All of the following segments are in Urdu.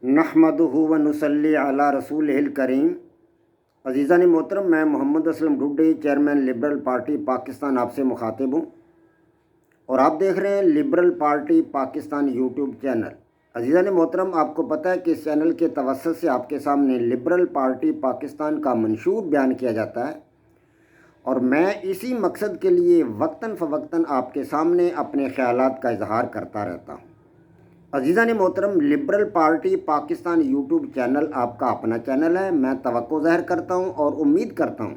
نحمدہ و نصلی علی رسولہ الکریم۔ عزیزان محترم، میں Muhammad Aslam Dhudde, chairman liberal party Pakistan, آپ سے مخاطب ہوں اور آپ دیکھ رہے ہیں liberal party Pakistan YouTube channel. عزیزان محترم، آپ کو پتہ ہے کہ اس چینل کے توسط سے آپ کے سامنے لبرل پارٹی پاکستان کا منشور بیان کیا جاتا ہے اور میں اسی مقصد کے لیے وقتاً فوقتاً آپ کے سامنے اپنے خیالات کا اظہار کرتا رہتا ہوں۔ عزیزان محترم، liberal party Pakistan YouTube channel آپ کا اپنا چینل ہے۔ میں توقع ظاہر کرتا ہوں اور امید کرتا ہوں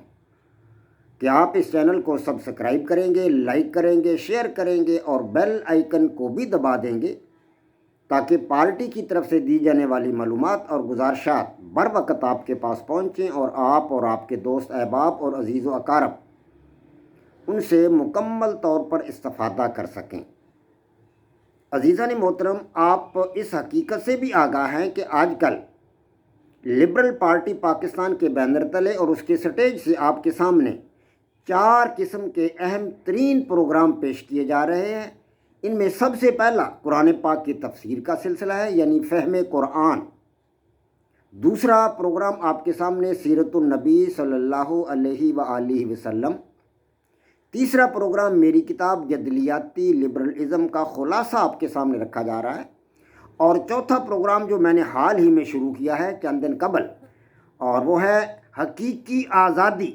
کہ آپ اس چینل کو سبسکرائب کریں گے، لائک کریں گے، شیئر کریں گے اور بیل آئیکن کو بھی دبا دیں گے تاکہ پارٹی کی طرف سے دی جانے والی معلومات اور گزارشات بر وقت آپ کے پاس پہنچیں اور آپ کے دوست احباب اور عزیز و اقارب ان سے مکمل طور پر استفادہ کر سکیں۔ عزیزان محترم، آپ اس حقیقت سے بھی آگاہ ہیں کہ آج کل لبرل پارٹی پاکستان کے بینر تلے اور اس کے سٹیج سے آپ کے سامنے 4 قسم کے اہم ترین پروگرام پیش کیے جا رہے ہیں۔ ان میں سب سے پہلا قرآن پاک کی تفسیر کا سلسلہ ہے، یعنی فہم قرآن۔ دوسرا پروگرام آپ کے سامنے سیرت النبی صلی اللہ علیہ وآلہ وسلم۔ تیسرا پروگرام میری کتاب جدلیاتی لبرلزم کا خلاصہ آپ کے سامنے رکھا جا رہا ہے، اور چوتھا پروگرام جو میں نے حال ہی میں شروع کیا ہے چند دن قبل، اور وہ ہے حقیقی آزادی،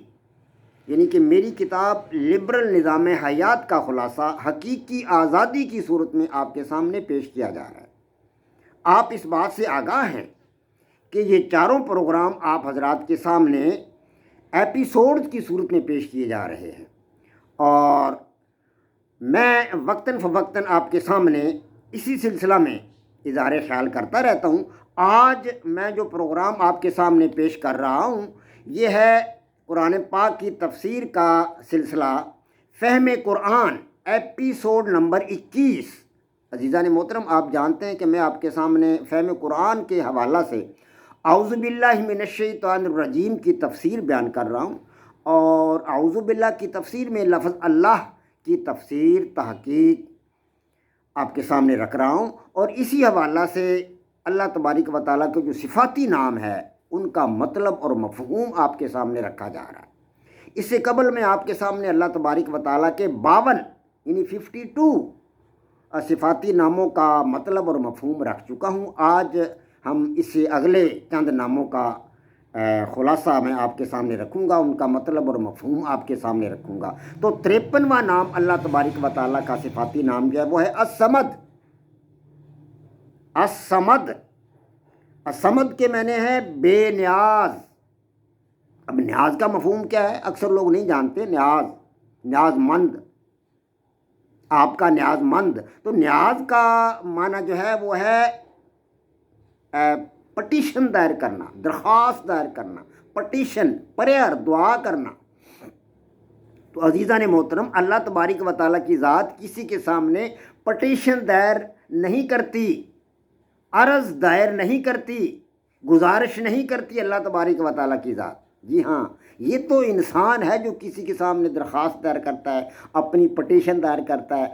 یعنی کہ میری کتاب لبرل نظام حیات کا خلاصہ حقیقی آزادی کی صورت میں آپ کے سامنے پیش کیا جا رہا ہے۔ آپ اس بات سے آگاہ ہیں کہ یہ چاروں پروگرام آپ حضرات کے سامنے ایپیسوڈز کی صورت میں پیش کیے جا رہے ہیں، اور میں وقتاً فوقتاً آپ کے سامنے اسی سلسلہ میں اظہار خیال کرتا رہتا ہوں۔ آج میں جو پروگرام آپ کے سامنے پیش کر رہا ہوں یہ ہے قرآن پاک کی تفسیر کا سلسلہ فہم قرآن، ایپیسوڈ نمبر 21۔ عزیزان محترم، آپ جانتے ہیں کہ میں آپ کے سامنے فہم قرآن کے حوالہ سے اعوذ باللہ من الشیطان الرجیم کی تفسیر بیان کر رہا ہوں، اور اعوذ باللہ کی تفسیر میں لفظ اللہ کی تفسیر تحقیق آپ کے سامنے رکھ رہا ہوں، اور اسی حوالہ سے اللہ تبارک و تعالیٰ کے جو صفاتی نام ہے ان کا مطلب اور مفہوم آپ کے سامنے رکھا جا رہا ہے۔ اس سے قبل میں آپ کے سامنے اللہ تبارک و تعالیٰ کے 52 یعنی 52 صفاتی ناموں کا مطلب اور مفہوم رکھ چکا ہوں۔ آج ہم اس سے اگلے چند ناموں کا خلاصہ میں آپ کے سامنے رکھوں گا، ان کا مطلب اور مفہوم آپ کے سامنے رکھوں گا۔ تو 53واں نام اللہ تبارک و تعالیٰ کا صفاتی نام جو ہے وہ ہے الصمد۔ الصمد، الصمد کے معنی ہے بے نیاز۔ اب نیاز کا مفہوم کیا ہے اکثر لوگ نہیں جانتے۔ نیاز مند، آپ کا نیاز مند۔ تو نیاز کا معنی جو ہے وہ ہے پٹیشن دائر کرنا، درخواست دائر کرنا، پٹیشن، پریئر، دعا کرنا۔ تو عزیزان محترم، اللہ تبارک و تعالیٰ کی ذات کسی کے سامنے پٹیشن دائر نہیں کرتی، عرض دائر نہیں کرتی، گزارش نہیں کرتی اللہ تبارک و تعالیٰ کی ذات۔ جی ہاں، یہ تو انسان ہے جو کسی کے سامنے درخواست دائر کرتا ہے، اپنی پٹیشن دائر کرتا ہے،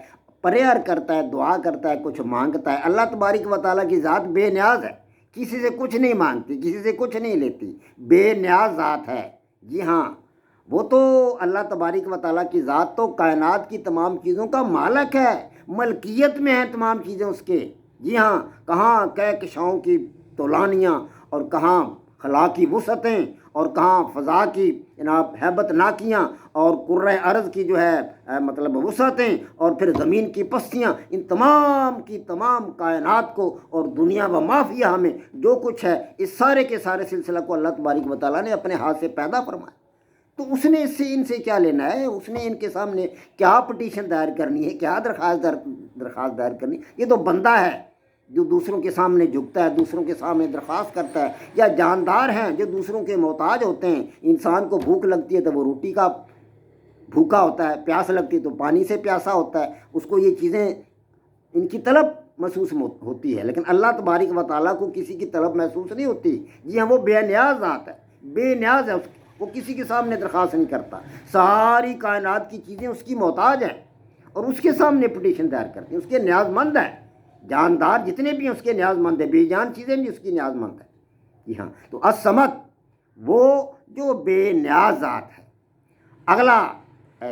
پریئر کرتا ہے، دعا کرتا ہے، کچھ مانگتا ہے۔ اللہ تبارک و تعالیٰ کی ذات بے نیاز ہے، کسی سے کچھ نہیں مانگتی، کسی سے کچھ نہیں لیتی، بے نیاز ذات ہے۔ جی ہاں، وہ تو اللہ تبارک و تعالیٰ کی ذات تو کائنات کی تمام چیزوں کا مالک ہے، ملکیت میں ہیں تمام چیزیں اس کے۔ جی ہاں، کہاں کہکشاؤں کی طولانیاں، اور کہاں خلا کی وسعتیں، اور کہاں فضا کی جناب ہیبت ناکیاں، اور کرۂ ارض کی جو ہے مطلب وسعتیں، اور پھر زمین کی پستیاں، ان تمام کی تمام کائنات کو اور دنیا و مافیہ میں جو کچھ ہے اس سارے کے سارے سلسلہ کو اللہ تبارک و تعالیٰ نے اپنے ہاتھ سے پیدا فرمایا۔ تو اس نے ان سے کیا لینا ہے؟ اس نے ان کے سامنے کیا پٹیشن دائر کرنی ہے، کیا درخواست دائر کرنی ہے؟ یہ تو بندہ ہے جو دوسروں کے سامنے جھکتا ہے، دوسروں کے سامنے درخواست کرتا ہے، یا جاندار ہیں جو دوسروں کے محتاج ہوتے ہیں۔ انسان کو بھوک لگتی ہے تو وہ روٹی کا بھوکا ہوتا ہے، پیاس لگتی ہے تو پانی سے پیاسا ہوتا ہے، اس کو یہ چیزیں ان کی طلب محسوس ہوتی ہے، لیکن اللہ تبارک و تعالیٰ کو کسی کی طلب محسوس نہیں ہوتی۔ جی ہاں، وہ بے نیاز ذات ہے، بے نیاز ہے، وہ کسی کے سامنے درخواست نہیں کرتا۔ ساری کائنات کی چیزیں اس کی محتاج ہیں اور اس کے سامنے پٹیشن دائر کرتے ہیں، اس کے نیاز مند ہے۔ جاندار جتنے بھی ہیں اس کے نیاز مند ہیں، بے جان چیزیں بھی اس کی نیاز مند ہیں. جی ہاں، تو الصمد وہ جو بے نیاز ذات ہے. اگلا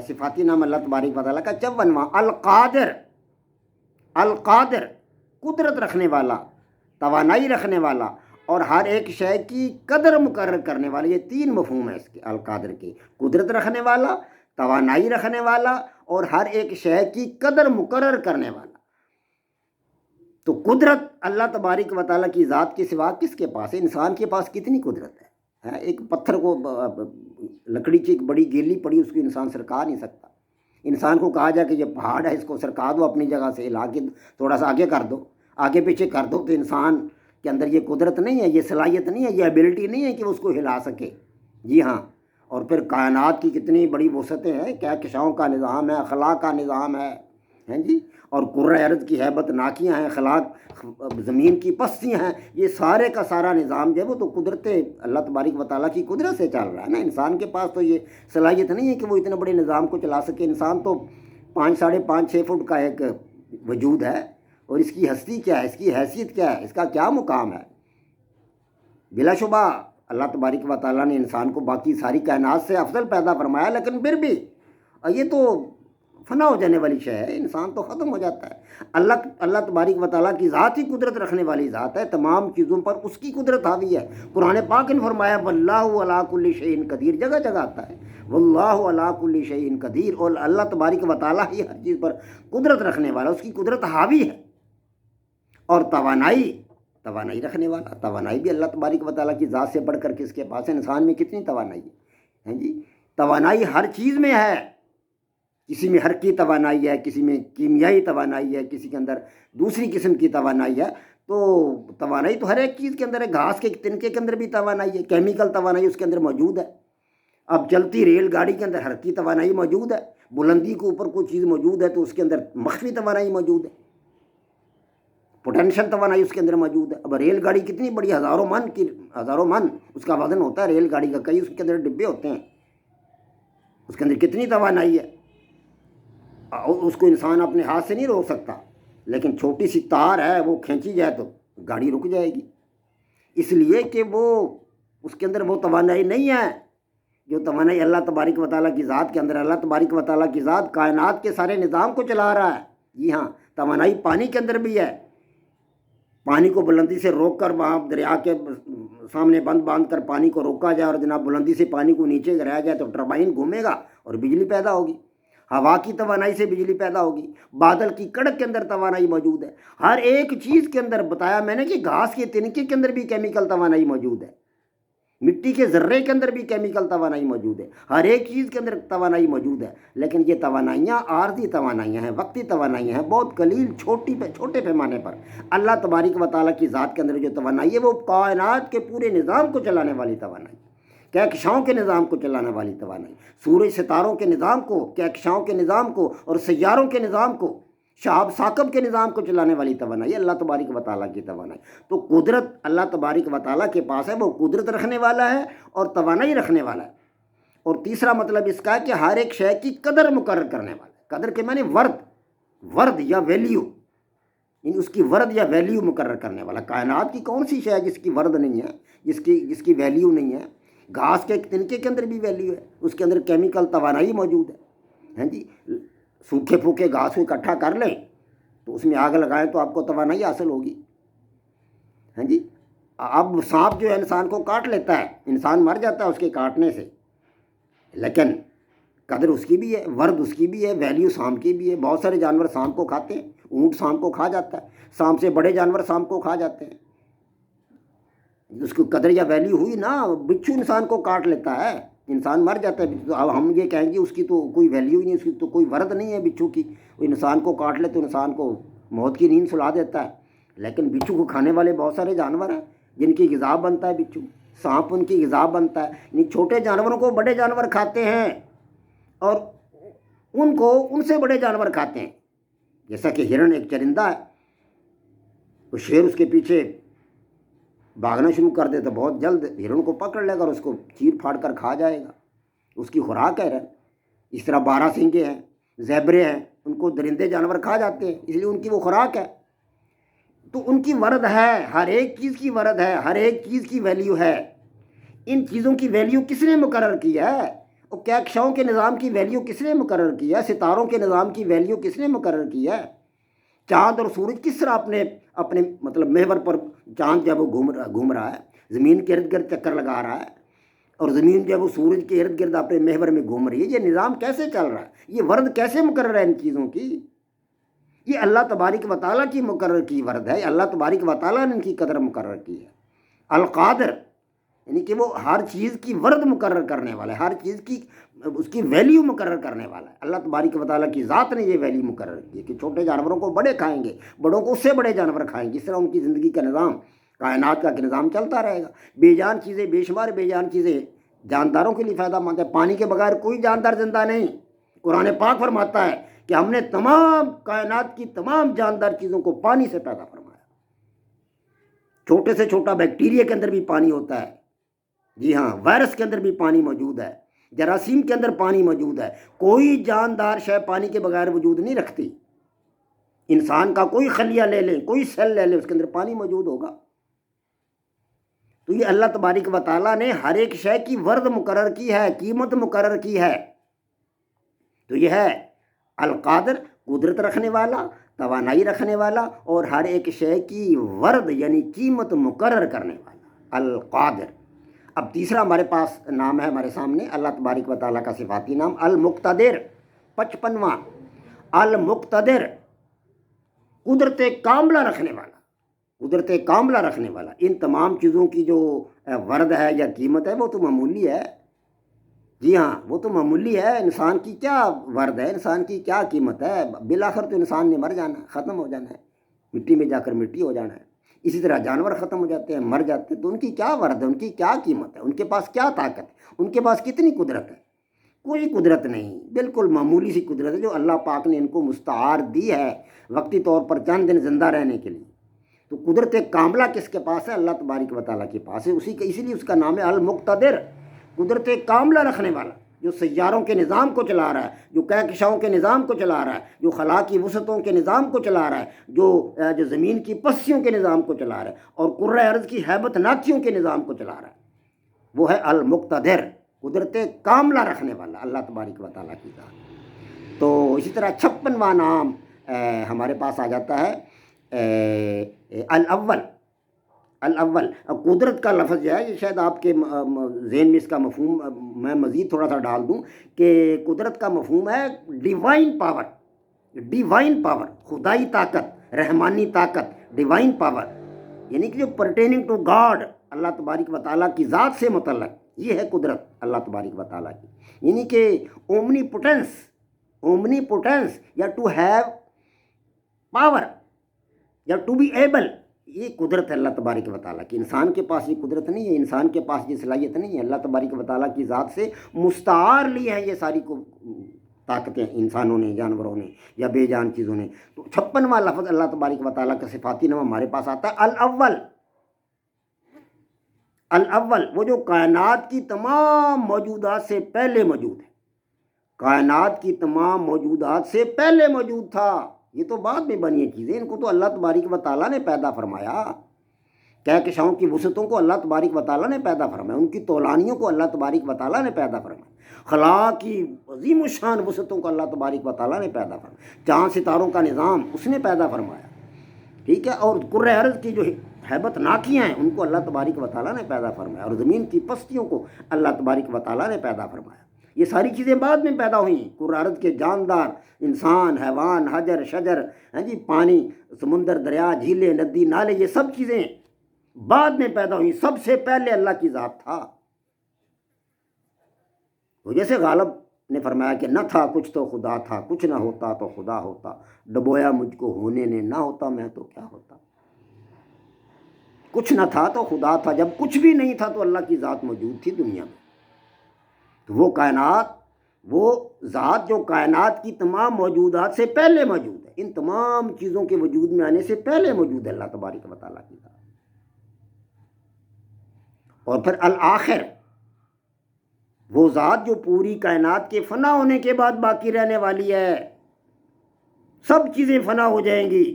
صفاتی نام اللہ تبارک و تعالیٰ کا 54واں القادر. القادر قدرت رکھنے والا، توانائی رکھنے والا، اور ہر ایک شے کی قدر مقرر کرنے والا. یہ 3 مفہوم ہے اس کے القادر کے: قدرت رکھنے والا، توانائی رکھنے والا، اور ہر ایک شے کی قدر مقرر کرنے والا. تو قدرت اللہ تبارک و تعالیٰ کی ذات کے سوا کس کے پاس ہے؟ انسان کے پاس کتنی قدرت ہے؟ ایک پتھر کو، لکڑی کی ایک بڑی گیلی پڑی، اس کو انسان سرکا نہیں سکتا. انسان کو کہا جائے کہ یہ پہاڑ ہے، اس کو سرکا دو، اپنی جگہ سے ہلا کے تھوڑا سا آگے کر دو، آگے پیچھے کر دو، تو انسان کے اندر یہ قدرت نہیں ہے، یہ صلاحیت نہیں ہے، یہ ایبلٹی نہیں ہے کہ وہ اس کو ہلا سکے. جی ہاں. اور پھر کائنات کی کتنی بڑی وسعتیں ہیں، کہکشاؤں کا نظام ہے، اخلاق کا نظام ہے، ہیں جی، اور کرۂ ارض کی ہیبت ناکیاں ہیں، خلاق زمین کی پستیاں ہیں. یہ سارے کا سارا نظام جو ہے وہ تو قدرت اللہ تبارک و تعالیٰ کی قدرت سے چل رہا ہے نا. انسان کے پاس تو یہ صلاحیت نہیں ہے کہ وہ اتنے بڑے نظام کو چلا سکے. انسان تو 5 ساڑھے 5 6 فٹ کا ایک وجود ہے، اور اس کی ہستی کیا ہے، اس کی حیثیت کیا ہے، اس کا کیا مقام ہے. بلا شبہ اللہ تبارک و تعالیٰ نے انسان کو باقی ساری کائنات سے افضل پیدا فرمایا، لیکن پھر بھی یہ تو فنا ہو جانے والی شے ہے، انسان تو ختم ہو جاتا ہے. اللہ تبارک و تعالیٰ کی ذات ہی قدرت رکھنے والی ذات ہے، تمام چیزوں پر اس کی قدرت حاوی ہے. قرآن پاک نے فرمایا واللہ علی کل شیء قدیر، جگہ جگہ آتا ہے واللہ علی کل شیء قدیر، اور اللہ تبارک و تعالیٰ ہی ہر چیز پر قدرت رکھنے والا، اس کی قدرت حاوی ہے. اور توانائی رکھنے والا، توانائی بھی اللہ تبارک و تعالیٰ کی ذات سے بڑھ کر کس کے پاس ہے؟ انسان میں کتنی توانائی ہے جی. توانائی ہر چیز میں ہے، کسی میں حرکی توانائی ہے، کسی میں کیمیائی توانائی ہے، کسی کے اندر دوسری قسم کی توانائی ہے. تو توانائی تو ہر ایک چیز کے اندر ہے. گھاس کے تنکے کے اندر بھی توانائی ہے، کیمیکل توانائی اس کے اندر موجود ہے. اب چلتی ریل گاڑی کے اندر حرکی توانائی موجود ہے، بلندی کے اوپر کوئی چیز موجود ہے تو اس کے اندر مخفی توانائی موجود ہے، پوٹینشل توانائی اس کے اندر موجود ہے. اب ریل گاڑی کتنی بڑی، ہزاروں من اس کا وزن ہوتا ہے ریل گاڑی کا، کئی اس کے اندر ڈبے ہوتے ہیں، اس کے اندر کتنی توانائی ہے. اس کو انسان اپنے ہاتھ سے نہیں روک سکتا، لیکن چھوٹی سی تار ہے، وہ کھینچی جائے تو گاڑی رک جائے گی، اس لیے کہ وہ اس کے اندر وہ توانائی نہیں ہے جو توانائی اللہ تبارک و تعالیٰ کی ذات کے اندر. اللہ تبارک و تعالیٰ کی ذات کائنات کے سارے نظام کو چلا رہا ہے. جی ہاں، توانائی پانی کے اندر بھی ہے. پانی کو بلندی سے روک کر وہاں دریا کے سامنے باندھ کر پانی کو روکا جائے، اور جناب بلندی سے پانی کو نیچے گرایا جائے تو ٹربائن گھومے گا اور بجلی پیدا ہوگی. ہوا کی توانائی سے بجلی پیدا ہوگی. بادل کی کڑک کے اندر توانائی موجود ہے. ہر ایک چیز کے اندر بتایا میں نے کہ گھاس کے تنکے کے اندر بھی کیمیکل توانائی موجود ہے، مٹی کے ذرے کے اندر بھی کیمیکل توانائی موجود ہے، ہر ایک چیز کے اندر توانائی موجود ہے. لیکن یہ توانائیاں عارضی توانائیاں ہیں، وقتی توانائیاں ہیں، بہت قلیل چھوٹے پیمانے پر. اللہ تبارک و تعالیٰ کی ذات کے اندر جو توانائی ہے وہ کائنات کے پورے نظام کو چلانے والی توانائی، کہکشاؤں کے نظام کو چلانے والی توانائی، سورج ستاروں کے نظام کو، کہکشاؤں کے نظام کو، اور سیاروں کے نظام کو، شہاب ثاقب کے نظام کو چلانے والی توانائی اللہ تبارک و تعالیٰ کی توانائی. تو قدرت اللہ تبارک و تعالیٰ کے پاس ہے، وہ قدرت رکھنے والا ہے اور توانائی رکھنے والا ہے. اور تیسرا مطلب اس کا ہے کہ ہر ایک شے کی قدر مقرر کرنے والا ہے. قدر کے معنی ورد یا ویلیو، یعنی اس کی ورد یا ویلیو مقرر کرنے والا. کائنات کی کون سی شے ہے جس کی ورد نہیں ہے، جس کی ویلیو نہیں ہے؟ گھاس کے تنکے کے اندر بھی ویلیو ہے، اس کے اندر کیمیکل توانائی موجود ہے. ہیں جی، سوکھے پھوکے گھاس کو اکٹھا کر لیں تو اس میں آگ لگائیں تو آپ کو توانائی حاصل ہوگی. ہیں جی، اب سانپ جو ہے انسان کو کاٹ لیتا ہے، انسان مر جاتا ہے اس کے کاٹنے سے، لیکن قدر اس کی بھی ہے، ورد اس کی بھی ہے، ویلیو سانپ کی بھی ہے. بہت سارے جانور سانپ کو کھاتے ہیں، اونٹ سانپ کو کھا جاتا ہے، سانپ سے بڑے جانور سانپ کو کھا جاتے ہیں. اس کو قدر یا ویلیو ہوئی نا. بچھو انسان کو کاٹ لیتا ہے، انسان مر جاتا ہے. تو اب ہم یہ کہیں گے اس کی تو کوئی ویلیو ہی نہیں، اس کی تو کوئی ورد نہیں ہے بچھو کی. وہ انسان کو کاٹ لے تو انسان کو موت کی نیند سلا دیتا ہے. لیکن بچھو کو کھانے والے بہت سارے جانور ہیں جن کی غذا بنتا ہے بچھو، سانپ ان کی غذا بنتا ہے. یعنی چھوٹے جانوروں کو بڑے جانور کھاتے ہیں اور ان کو ان سے بڑے جانور کھاتے ہیں. جیسا کہ ہرن ایک چرندہ ہے، تو شیر اس کے پیچھے بھاگنا شروع کر دے تو بہت جلد ہرن کو پکڑ لے گا اور اس کو چیر پھاڑ کر کھا جائے گا، اس کی خوراک ہے ہرن. اس طرح 12 سینگے ہیں، زیبرے ہیں، ان کو درندے جانور کھا جاتے ہیں، اس لیے ان کی وہ خوراک ہے. تو ان کی ورد ہے، ہر ایک چیز کی ورد ہے، ہر ایک چیز کی ویلیو ہے۔ ان چیزوں کی ویلیو کس نے مقرر کیا ہے؟ اور کہکشاؤں کے نظام کی ویلیو کس نے مقرر کیا ہے؟ ستاروں کے نظام کی ویلیو کس نے مقرر کیا ہے؟ چاند اور سورج کس طرح اپنے مطلب محور پر، چاند جب وہ گھوم رہا ہے، زمین کے ارد گرد چکر لگا رہا ہے، اور زمین جو ہے وہ سورج کے ارد گرد اپنے محور میں گھوم رہی ہے، یہ نظام کیسے چل رہا ہے؟ یہ ورد کیسے مقرر ہے ان چیزوں کی؟ یہ اللہ تبارک و تعالیٰ کی مقرر کی ورد ہے، اللہ تبارک و تعالیٰ نے ان کی قدر مقرر کی ہے۔ القادر یعنی کہ وہ ہر چیز کی ورد مقرر کرنے والا ہے، ہر چیز کی اس کی ویلیو مقرر کرنے والا ہے۔ اللہ تبارک و تعالیٰ کی ذات نے یہ ویلیو مقرر کی ہے کہ چھوٹے جانوروں کو بڑے کھائیں گے، بڑوں کو اس سے بڑے جانور کھائیں گے، اس طرح ان کی زندگی کا نظام، کائنات کا نظام چلتا رہے گا۔ بے جان چیزیں، بے شمار بے جان چیزیں جانداروں کے لیے فائدہ مند ہے۔ پانی کے بغیر کوئی جاندار زندہ نہیں۔ قرآن پاک فرماتا ہے کہ ہم نے تمام کائنات کی تمام جاندار چیزوں کو پانی سے پیدا فرمایا۔ چھوٹے سے چھوٹا بیکٹیریا کے اندر بھی پانی ہوتا ہے، جی ہاں، وائرس کے اندر بھی پانی موجود ہے، جراثیم کے اندر پانی موجود ہے۔ کوئی جاندار شے پانی کے بغیر وجود نہیں رکھتی۔ انسان کا کوئی خلیہ لے لیں، کوئی سیل لے لیں، اس کے اندر پانی موجود ہوگا۔ تو یہ اللہ تبارک و تعالیٰ نے ہر ایک شے کی ورد مقرر کی ہے، قیمت مقرر کی ہے۔ تو یہ ہے القادر، قدرت رکھنے والا، توانائی رکھنے والا، اور ہر ایک شے کی ورد یعنی قیمت مقرر کرنے والا، القادر۔ اب تیسرا ہمارے پاس نام ہے ہمارے سامنے اللہ تبارک و تعالیٰ کا صفاتی نام، المقتدر، 55واں، المقتدر، قدرت کاملہ رکھنے والا، قدرت کاملہ رکھنے والا۔ ان تمام چیزوں کی جو ورد ہے یا قیمت ہے وہ تو معمولی ہے، جی ہاں، وہ تو معمولی ہے۔ انسان کی کیا ورد ہے، انسان کی کیا قیمت ہے؟ بالآخر تو انسان نے مر جانا ہے، ختم ہو جانا ہے، مٹی میں جا کر مٹی ہو جانا ہے۔ اسی طرح جانور ختم ہو جاتے ہیں، مر جاتے ہیں، تو ان کی کیا ورد ہے، ان کی کیا قیمت ہے، ان کے پاس کیا طاقت ہے، ان کے پاس کتنی قدرت ہے؟ کوئی قدرت نہیں، بالکل معمولی سی قدرت ہے جو اللہ پاک نے ان کو مستعار دی ہے وقتی طور پر چند دن زندہ رہنے کے لیے۔ تو قدرت کاملہ کس کے پاس ہے؟ اللہ تبارک و تعالیٰ کے پاس ہے، اسی لیے اس کا نام ہے المقتدر، قدرت کاملہ رکھنے والا، جو سیاروں کے نظام کو چلا رہا ہے، جو کہکشاؤں کے نظام کو چلا رہا ہے، جو خلا کی وسعتوں کے نظام کو چلا رہا ہے، جو زمین کی پستیوں کے نظام کو چلا رہا ہے، اور کرۂ ارض کی ہیبت ناکیوں کے نظام کو چلا رہا ہے، وہ ہے المقتدر، قدرت کاملہ رکھنے والا اللہ تبارک و تعالیٰ کی ذات۔ تو اسی طرح 56واں نام ہمارے پاس آ جاتا ہے الاول۔ الاول قدرت کا لفظ جو ہے یہ شاید آپ کے ذہن میں اس کا مفہوم میں مزید تھوڑا سا ڈال دوں کہ قدرت کا مفہوم ہے ڈیوائن پاور، ڈیوائن پاور، خدائی طاقت، رحمانی طاقت، ڈیوائن پاور، یعنی کہ جو پرٹیننگ ٹو گاڈ، اللہ تبارک و تعالیٰ کی ذات سے متعلق، یہ ہے قدرت اللہ تبارک و تعالیٰ کی، یعنی کہ اومنی پوٹینس یا ٹو ہیو پاور یا ٹو بی ایبل، یہ قدرت ہے اللہ تبارک و تعالیٰ کی۔ انسان کے پاس یہ قدرت نہیں ہے، انسان کے پاس یہ صلاحیت نہیں ہے۔ اللہ تبارک و تعالیٰ کی ذات سے مستعار لی ہیں یہ ساری طاقتیں انسانوں نے، جانوروں نے یا بے جان چیزوں نے۔ تو 56واں لفظ اللہ تبارک و تعالیٰ کا صفاتی نام ہمارے پاس آتا ہے الاول۔ الاول وہ جو کائنات کی تمام موجودات سے پہلے موجود ہے، کائنات کی تمام موجودات سے پہلے موجود تھا۔ یہ تو بعد میں بنی چیزیں، ان کو تو اللہ تبارک و تعالیٰ نے پیدا فرمایا۔ کہکشاؤں کی وسعتوں کو اللہ تبارک و تعالیٰ نے پیدا فرمایا، ان کی طولانیوں کو اللہ تبارک و تعالیٰ نے پیدا فرمایا، خلا کی عظیم الشان وسعتوں کو اللہ تبارک و تعالیٰ نے پیدا فرمایا، چاند ستاروں کا نظام اس نے پیدا فرمایا، ٹھیک ہے، اور کرۂ ارض کی جو ہیبت ناکیاں ہیں ان کو اللہ تبارک و تعالیٰ نے پیدا فرمایا، اور زمین کی پستیوں کو اللہ تبارک و تعالیٰ نے پیدا فرمایا۔ یہ ساری چیزیں بعد میں پیدا ہوئیں، کرۂ ارض کے جاندار، انسان، حیوان، حجر، شجر، جی پانی، سمندر، دریا، جھیلیں، ندی، نالے، یہ سب چیزیں بعد میں پیدا ہوئیں، سب سے پہلے اللہ کی ذات تھا۔ تو جیسے غالب نے فرمایا کہ نہ تھا کچھ تو خدا تھا، کچھ نہ ہوتا تو خدا ہوتا، ڈبویا مجھ کو ہونے نے، نہ ہوتا میں تو کیا ہوتا۔ کچھ نہ تھا تو خدا تھا، جب کچھ بھی نہیں تھا تو اللہ کی ذات موجود تھی دنیا میں۔ تو وہ کائنات، وہ ذات جو کائنات کی تمام موجودات سے پہلے موجود ہے، ان تمام چیزوں کے وجود میں آنے سے پہلے موجود ہے اللہ تبارک و تعالیٰ کی ذات۔ اور پھر الآخر وہ ذات جو پوری کائنات کے فنا ہونے کے بعد باقی رہنے والی ہے، سب چیزیں فنا ہو جائیں گی،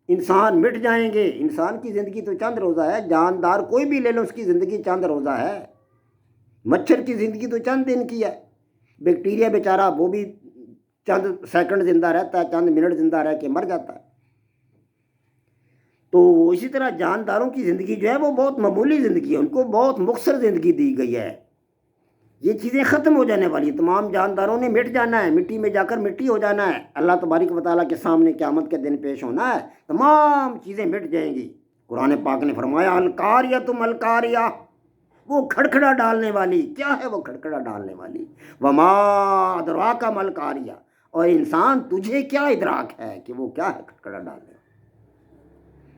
انسان مٹ جائیں گے. انسان کی زندگی تو چند روزہ ہے. جاندار کوئی بھی لے لو اس کی زندگی چند روزہ ہے. مچھر کی زندگی تو چند دن کی ہے. بیکٹیریا بیچارہ وہ بھی چند سیکنڈ زندہ رہتا ہے, چند منٹ زندہ رہ کے مر جاتا ہے. تو اسی طرح جانداروں کی زندگی جو ہے وہ بہت معمولی زندگی ہے, ان کو بہت مختصر زندگی دی گئی ہے. یہ چیزیں ختم ہو جانے والی. تمام جانداروں نے مٹ جانا ہے, مٹی میں جا کر مٹی ہو جانا ہے. اللہ تبارک و تعالیٰ کے سامنے قیامت کے دن پیش ہونا ہے. تمام چیزیں مٹ جائیں گی. قرآن پاک نے فرمایا القاریۃ ملقاریہ, وہ کھڑکھڑا ڈالنے والی. کیا ہے وہ کھڑکھڑا ڈالنے والی؟ وما ادراک ملقاریہ, اور انسان تجھے کیا ادراک ہے کہ وہ کیا ہے کھڑکھڑا ڈالنے والی.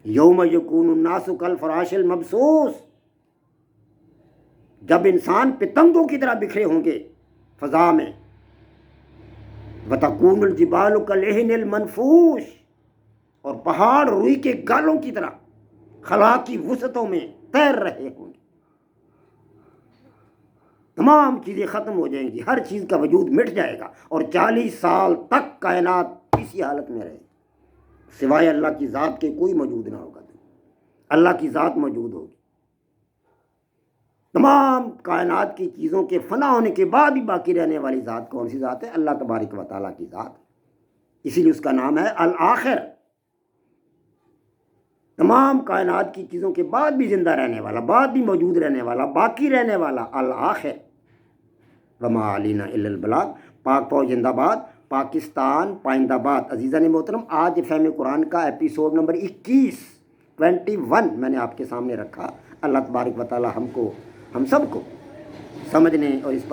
یوم یکون الناس کالفراش المبثوث, جب انسان پتنگوں کی طرح بکھرے ہوں گے فضا میں. وتکون الجبال کالعہن المنفوش, اور پہاڑ روئی کے گالوں کی طرح خلا کی وسعتوں میں تیر رہے ہوں گے. تمام چیزیں ختم ہو جائیں گی, ہر چیز کا وجود مٹ جائے گا, اور 40 سال تک کائنات اسی حالت میں رہے گی. سوائے اللہ کی ذات کے کوئی موجود نہ ہوگا. اللہ کی ذات موجود ہوگی. تمام کائنات کی چیزوں کے فنا ہونے کے بعد بھی باقی رہنے والی ذات کون سی ذات ہے؟ اللہ تبارک و تعالیٰ کی ذات. اسی لیے اس کا نام ہے الآخر. تمام کائنات کی چیزوں کے بعد بھی زندہ رہنے والا, بعد بھی موجود رہنے والا, باقی رہنے والا, الآخر. وما علینا الا البلاغ. پاک فوج زندہ باد, پاکستان پائندہ باد. عزیزان محترم, آج فہم قرآن کا ایپیسوڈ نمبر 21 میں نے آپ کے سامنے رکھا. اللہ تبارک و تعالی ہم سب کو سمجھنے اور اس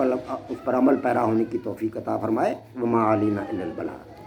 پر عمل پیرا ہونے کی توفیق عطا فرمائے. وما علینا الا البلاغ.